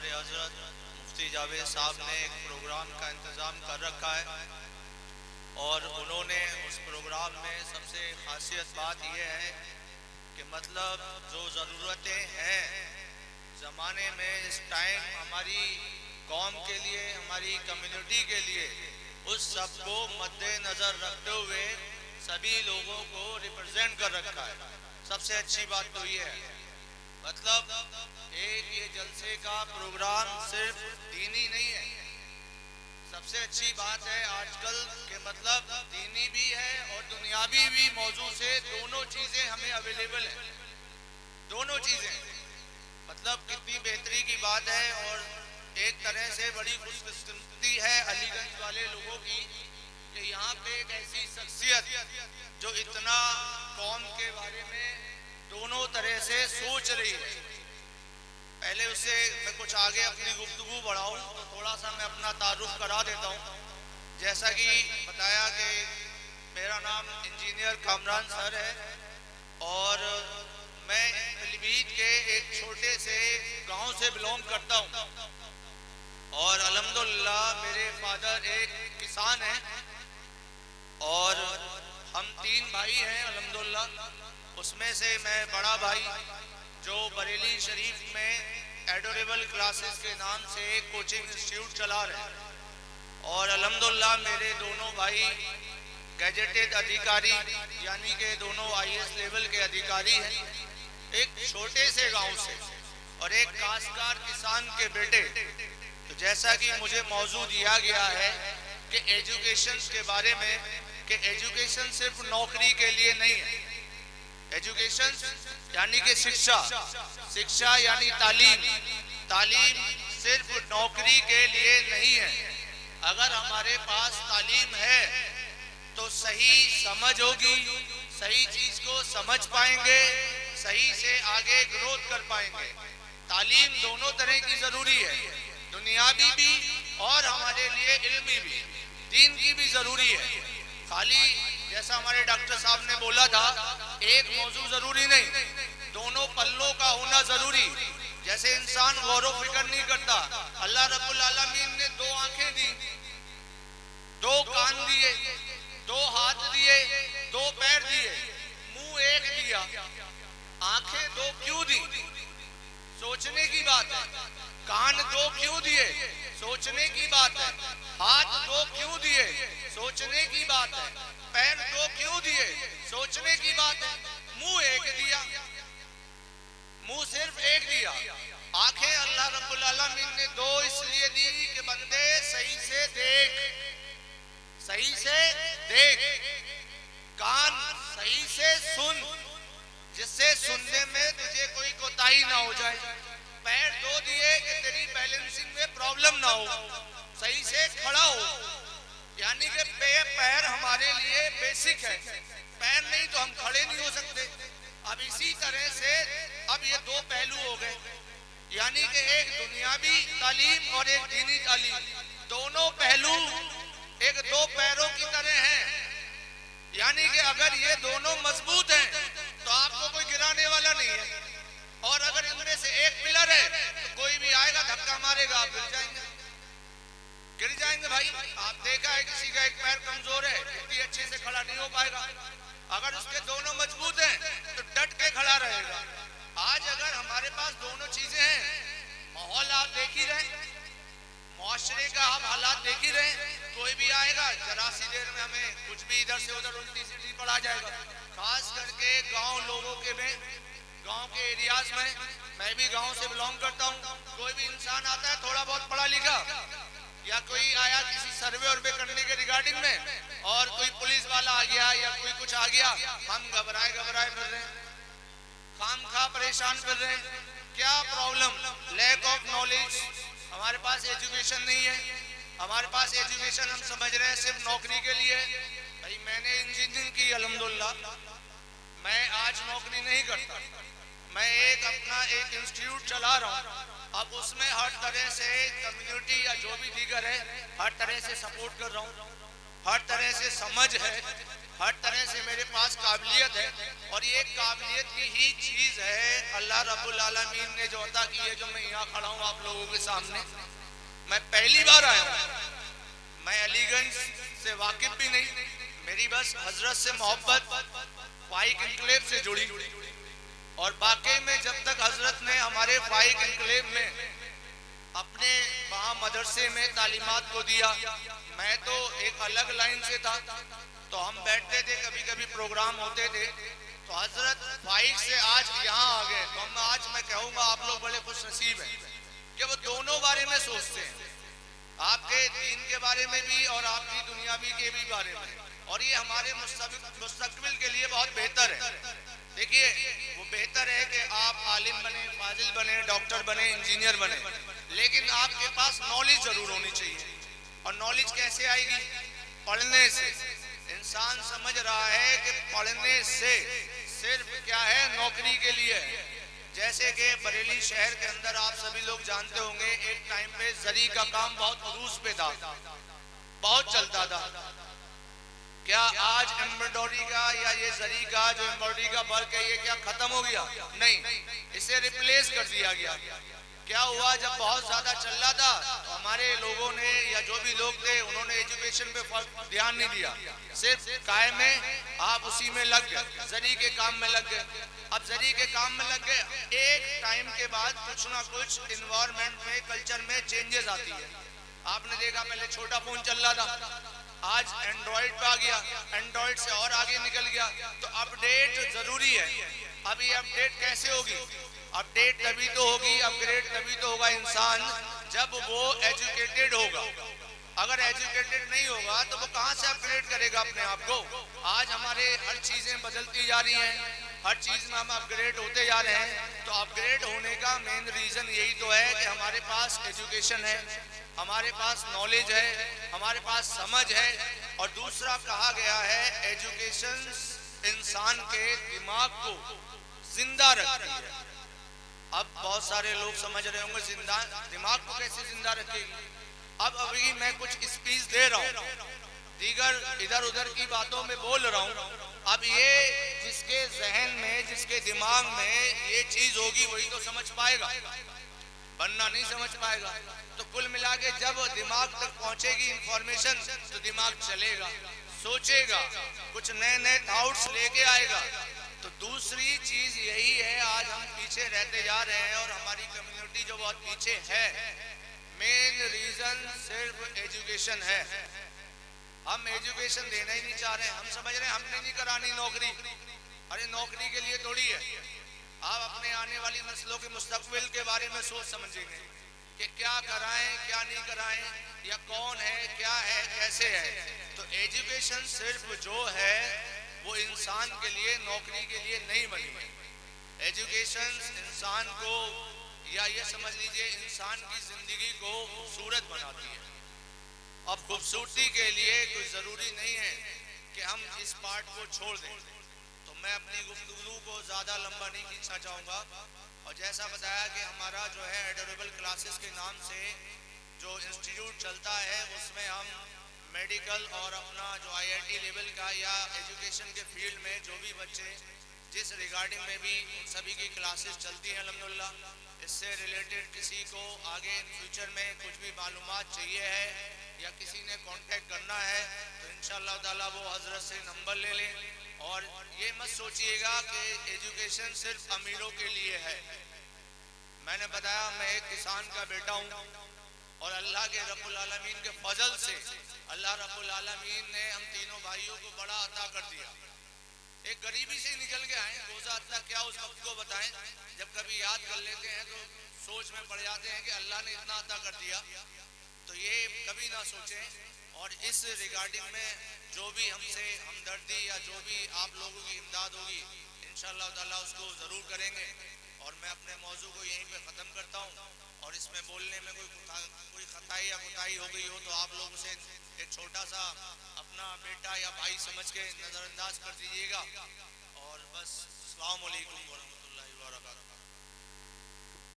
ہمارے حضرت مفتی جاوید صاحب نے ایک پروگرام کا انتظام کر رکھا ہے، اور انہوں نے اس پروگرام میں سب سے خاصیت بات یہ ہے کہ مطلب جو ضرورتیں ہیں زمانے میں اس ٹائم ہماری قوم کے لیے، ہماری کمیونٹی کے لیے، اس سب کو مد نظر رکھتے ہوئے سبھی لوگوں کو ریپرزینٹ کر رکھا ہے۔ سب سے اچھی بات تو یہ ہے، مطلب ایک یہ جلسے کا پروگرام صرف دینی نہیں ہے۔ سب سے اچھی بات ہے آج کل کہ مطلب دینی بھی ہے اور دنیاوی بھی موضوع سے دونوں چیزیں ہمیں اویلیبل ہیں، دونوں چیزیں۔ مطلب کتنی بہتری کی بات ہے، اور ایک طرح سے بڑی خوش قسمتی ہے علی گنج والے لوگوں کی کہ یہاں پہ ایک ایسی شخصیت جو اتنا قوم کے بارے میں دونوں طرح سے سوچ رہی ہے۔ پہلے اس سے میں کچھ آگے اپنی گفتگو بڑھاؤں تو تھوڑا سا میں اپنا تعارف کرا دیتا ہوں۔ جیسا کہ بتایا کہ میرا نام انجینئر کامران سر ہے، اور میں پیلی بھیت کے ایک چھوٹے سے گاؤں سے بلونگ کرتا ہوں، اور الحمدللہ میرے فادر ایک کسان ہیں، اور ہم 3 بھائی ہیں الحمدللہ۔ اس میں سے میں بڑا بھائی جو بریلی شریف میں ایڈوریبل کلاسز کے نام سے ایک کوچنگ انسٹیٹیوٹ چلا رہے ہیں، اور الحمدللہ میرے دونوں بھائی گیجٹڈ ادھیکاری یعنی کہ دونوں IAS لیول کے ادھیکاری ہیں، ایک چھوٹے سے گاؤں سے، اور ایک کاشتکار کسان کے بیٹے۔ تو جیسا کہ مجھے موضوع دیا گیا ہے کہ ایجوکیشن کے بارے میں، کہ ایجوکیشن صرف نوکری کے لیے نہیں ہے، ایجوکیشن یعنی کہ شکشا یعنی تعلیم صرف نوکری کے لیے نہیں ہے۔ اگر ہمارے پاس تعلیم ہے تو صحیح سمجھ ہوگی، صحیح چیز کو سمجھ پائیں گے، صحیح سے آگے گروتھ کر پائیں گے۔ تعلیم دونوں طرح کی ضروری ہے، دنیاوی بھی اور ہمارے لیے علمی بھی، دین کی بھی ضروری ہے۔ خالی جیسا ہمارے ڈاکٹر صاحب نے بولا تھا ایک موضوع ضروری نہیں، دونوں پلوں کا ہونا ضروری۔ جیسے انسان غور و فکر نہیں کرتا، اللہ رب العالمین نے 2 آنکھیں دی، 2 کان دیے، 2 ہاتھ دیے، 2 پیر دیے، منہ ایک دیا، آنکھیں 2 کیوں دی؟ سوچنے کی بات ہے۔ کان 2 کیوں دیے؟ سوچنے کی بات ہے۔ ہاتھ 2 کیوں دیے؟ سوچنے کی بات ہے۔ پیر 2 کیوں دیے؟ سوچنے کی بات ہے۔ منہ ایک دیا، منہ صرف ایک دیا۔ آنکھیں اللہ رب العالمین نے 2 اس لیے دی کہ بندے صحیح سے دیکھ، صحیح سے دیکھ۔ کان صحیح سے سن، جس سے سننے میں تجھے کوئی کوتاہی نہ ہو جائے۔ پیر 2 دیے کہ تیری بیلنسنگ میں پرابلم نہ ہو، صحیح سے کھڑا ہو، یعنی کہ پیر ہمارے لیے بیسک ہے، پیر نہیں تو ہم کھڑے نہیں ہو سکتے۔ اب اسی طرح سے اب یہ 2 پہلو ہو گئے، یعنی کہ ایک دنیاوی تعلیم اور ایک دینی تعلیم، دونوں پہلو ایک 2 پیروں کی طرح ہیں، یعنی کہ اگر یہ دونوں مضبوط ہیں تو آپ کو کوئی گرانے والا نہیں ہے، اور اگر ان میں سے ایک پلر ہے تو کوئی بھی آئے گا دھکا مارے گا، آپ گر جائیں گے، گر جائیں گے۔ بھائی آپ دیکھا ہے کسی کا ایک پیر کمزور ہے، اتنی اچھے سے کھڑا نہیں ہو پائے گا، اگر اس کے دونوں مضبوط ہیں تو ڈٹ کے کھڑا رہے گا۔ آج اگر ہمارے پاس دونوں چیزیں ہیں، ماحول آپ دیکھ ہی رہے، معاشرے کا آپ حالات دیکھ ہی رہے، کوئی بھی آئے گا ذرا سی دیر میں ہمیں کچھ بھی ادھر سے ادھر الٹی سیدھی پڑا جائے گا۔ خاص کر کے گاؤں لوگوں کے میں، گاؤں کے ایریاز میں بھی گاؤں سے بلونگ کرتا ہوں، کوئی بھی انسان آتا ہے تھوڑا بہت پڑھا لکھا، یا کوئی آیا کسی سروے اور کرنے کے ریگارڈنگ میں، اور کوئی پولیس والا آ گیا یا کوئی کچھ آ گیا، ہم گھبرائے پھر رہے ہیں، خام خواہ پریشان پھر رہے ہیں۔ کیا پرابلم؟ Lack of knowledge. ہمارے پاس ایجوکیشن نہیں ہے، ہمارے پاس ایجوکیشن ہم سمجھ رہے ہیں صرف نوکری کے لیے۔ بھائی میں نے انجینئرنگ کی الحمدللہ، میں آج نوکری نہیں کرتا، میں اپنا ایک انسٹیٹیوٹ چلا رہا ہوں، اب اس میں ہر طرح سے کمیونٹی یا جو بھی دیگر ہے ہر طرح سے سپورٹ کر رہا ہوں، ہر طرح سے سمجھ ہے، ہر طرح سے میرے پاس قابلیت ہے، اور یہ قابلیت کی ہی چیز ہے اللہ رب العالمین نے جو عطا کی ہے، جو میں یہاں کھڑا ہوں آپ لوگوں کے سامنے۔ میں پہلی بار آیا ہوں، میں علی گنج سے واقف بھی نہیں، میری بس حضرت سے محبت فائق انقلاب سے جڑی، اور واقعی میں جب تک حضرت نے ہمارے فائق انقلاب میں اپنے وہاں مدرسے میں تعلیمات کو دیا، میں تو ایک الگ لائن سے تھا، تو ہم بیٹھتے تھے، کبھی کبھی پروگرام ہوتے تھے، تو حضرت فائق سے آج یہاں آ گئے، تو آج میں کہوں گا آپ لوگ بڑے خوش نصیب ہیں کہ وہ دونوں بارے میں سوچتے ہیں، آپ کے دین کے بارے میں بھی اور آپ کی دنیاوی کے بھی بارے میں، اور یہ ہمارے مستقبل کے لیے بہت بہتر ہے۔ دیکھیے، وہ بہتر ہے کہ آپ عالم بنے، فاضل بنے، ڈاکٹر بنے، انجینئر بنے، لیکن آپ کے پاس نالج ضرور ہونی چاہیے۔ اور نالج کیسے آئے گی؟ پڑھنے سے۔ انسان سمجھ رہا ہے کہ پڑھنے سے صرف کیا ہے، نوکری کے لیے۔ جیسے کہ بریلی شہر کے اندر آپ سبھی لوگ جانتے ہوں گے، ایک ٹائم پہ زری کا کام بہت عروج پہ تھا، بہت چلتا تھا۔ کیا آج ایمبرڈوری کا یا یہ زری کا جو ایمبرڈوری کا ورک ہے، یہ کیا ختم ہو گیا؟ نہیں، اسے ریپلیس کر دیا گیا۔ کیا ہوا؟ جب بہت زیادہ چل رہا تھا تو ہمارے لوگوں نے یا جو بھی لوگ تھے انہوں نے ایجوکیشن پہ دھیان نہیں دیا، صرف قائم میں آپ اسی میں لگ گئے، زری کے کام میں لگ گئے۔ اب زری کے کام میں لگ گئے، ایک ٹائم کے بعد کچھ نہ کچھ انوائرمنٹ میں، کلچر میں چینجز آتی ہے۔ آپ نے دیکھا پہلے چھوٹا فون چل رہا تھا، آج اینڈرائیڈ پہ آ گیا، اینڈرائیڈ سے اور آگے نکل گیا، تو اپڈیٹ ضروری ہے۔ اب یہ اپڈیٹ کیسے ہوگی؟ اپڈیٹ تبھی تو ہوگی، اپگریڈ تبھی تو ہوگا انسان جب وہ ایجوکیٹڈ ہوگا۔ اگر ایجوکیٹڈ نہیں ہوگا تو وہ کہاں سے اپگریڈ کرے گا اپنے آپ کو؟ آج ہمارے ہر چیزیں بدلتی جا رہی ہیں، ہر چیز میں ہم اپگریڈ ہوتے جا رہے ہیں، تو اپگریڈ ہونے کا مین ریزن یہی تو ہے کہ ہمارے پاس ایجوکیشن ہے، ہمارے پاس نالج ہے، ہمارے پاس سمجھ ہے۔ اور دوسرا کہا گیا ہے ایجوکیشن انسان کے دماغ کو زندہ رکھتی ہے۔ اب بہت سارے لوگ سمجھ رہے ہوں گے زندہ دماغ کو کیسے زندہ رکھے گی؟ اب ابھی میں کچھ اسپیچ دے رہا ہوں، دیگر ادھر ادھر کی باتوں میں بول رہا ہوں، اب یہ جس کے ذہن میں، جس کے دماغ میں یہ چیز ہوگی وہی تو سمجھ پائے گا، ورنہ نہیں سمجھ پائے گا۔ تو کل ملا کے جب دماغ تک پہنچے گی انفارمیشن تو دماغ چلے گا، سوچے گا، کچھ نئے نئے تھاٹس لے کے آئے گا۔ تو دوسری چیز یہی ہے، آج ہم پیچھے رہتے جا رہے ہیں اور ہماری کمیونٹی جو بہت پیچھے ہے، مین ریزن صرف ایجوکیشن ہے۔ ہم ایجوکیشن دینا ہی نہیں چاہ رہے ہیں، ہم سمجھ رہے ہیں ہم نے نہیں کرانی نوکری۔ ارے نوکری کے لیے تھوڑی ہے، آپ اپنے آنے والی نسلوں کے مستقبل کے بارے میں سوچ سمجھیں گے کہ کیا کرائیں، کیا نہیں کرائیں، یا کون ہے، کیا ہے، کیسے ہے۔ تو ایجوکیشن صرف جو ہے وہ انسان کے لیے، نوکری کے لیے نہیں بنی ہے۔ ایجوکیشن انسان کو، یا یہ سمجھ لیجئے انسان کی زندگی کو خوبصورت بناتی ہے۔ اب خوبصورتی کے لیے کوئی ضروری نہیں ہے کہ ہم اس پارٹ کو چھوڑ دیں۔ تو میں اپنی گفتگو کو زیادہ لمبا نہیں کھینچنا چاہوں گا، اور جیسا بتایا کہ ہمارا جو ہے ایڈوریبل کلاسز کے نام سے جو انسٹیٹیوٹ چلتا ہے، اس میں ہم میڈیکل اور اپنا جو آئی آئی ٹی لیول کا یا ایجوکیشن کے فیلڈ میں جو بھی بچے جس ریگارڈنگ میں بھی ان سبھی کی کلاسز چلتی ہیں الحمدللہ۔ اس سے ریلیٹڈ کسی کو آگے ان فیوچر میں کچھ بھی معلومات چاہیے ہے یا کسی نے کانٹیکٹ کرنا ہے تو انشاءاللہ تعالیٰ وہ حضرت سے نمبر لے لیں۔ اور یہ مت سوچئے گا کہ ایجوکیشن صرف امیروں کے لیے ہے۔ میں نے بتایا میں ایک کسان کا بیٹا ہوں، اور اللہ کے رب العالمین کے فضل سے اللہ رب العالمین نے ہم تینوں بھائیوں کو بڑا عطا کر دیا۔ ایک غریبی سے نکل کے آئے، روزہ عطا کیا اس وقت کو بتائیں، جب کبھی یاد کر لیتے ہیں تو سوچ میں پڑ جاتے ہیں کہ اللہ نے اتنا عطا کر دیا، تو یہ کبھی نہ سوچیں۔ اور اس ریگارڈنگ میں جو بھی ہم سے ہمدردی یا جو بھی آپ لوگوں کی امداد ہوگی انشاءاللہ تعالیٰ اس کو ضرور کریں گے۔ اور میں اپنے موضوع کو یہیں پہ ختم کرتا ہوں، اور اس میں بولنے میں کوئی خطائی یا کوتاہی ہو گئی ہو تو آپ لوگوں سے ایک چھوٹا سا اپنا بیٹا یا بھائی سمجھ کے نظر انداز کر دیجیے گا۔ اور بس السلام علیکم ورحمۃ اللہ۔